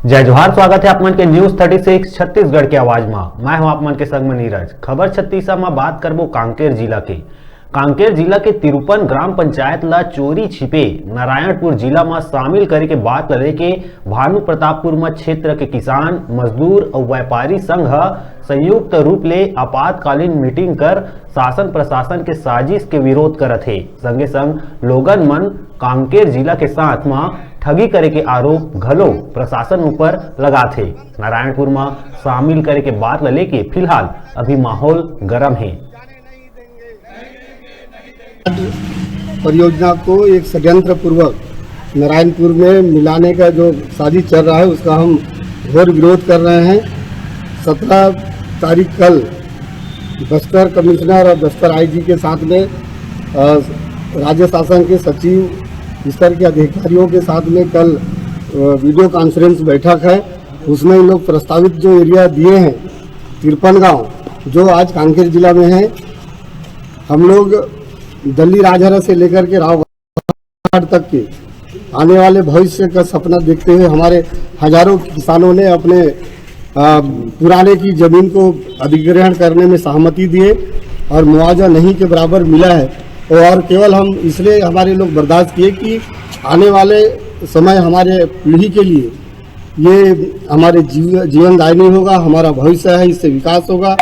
जय जोहार। स्वागत है आप मन के न्यूज 36 छत्तीसगढ़ के आवाज में। मैं हूं आप मन के संग में नीरज। खबर 36 में बात करबो कांकेर जिला के। कांकेर जिला के तिरुपन ग्राम पंचायत ला चोरी छिपे नारायणपुर जिला में शामिल करे के बात करे के भानु प्रतापपुर में क्षेत्र के किसान मजदूर और व्यापारी संघ संयुक्त रूप ले आपातकालीन मीटिंग कर शासन प्रशासन के साजिश के विरोध करत है। संगे संग लोगन मन कांकेर जिला के साथ में ठगी करे के आरोप घलो प्रशासन ऊपर लगाते है। नारायणपुर में शामिल करे के बात लेके फिलहाल अभी माहौल गर्म है। परियोजना को एक षड्यंत्र पूर्वक नारायणपुर में मिलाने का जो साजिश चल रहा है उसका हम घोर विरोध कर रहे हैं। 17 तारीख कल बस्तर कमिश्नर और बस्तर आईजी के साथ में राज्य शासन के सचिव स्तर के अधिकारियों के साथ में कल वीडियो कॉन्फ्रेंस बैठक है। उसमें इन लोग प्रस्तावित जो एरिया दिए हैं तिरपन गाँव जो आज कांकेर जिला में है, हम लोग दिल्ली राजहरा से लेकर के रावघाट तक के आने वाले भविष्य का सपना देखते हुए हमारे हजारों किसानों ने अपने पुराने की जमीन को अधिग्रहण करने में सहमति दिए और मुआवजा नहीं के बराबर मिला है। और केवल हम इसलिए हमारे लोग बर्दाश्त किए कि आने वाले समय हमारे पीढ़ी के लिए ये हमारे जीवनदायिनी होगा, हमारा भविष्य है, इससे विकास होगा।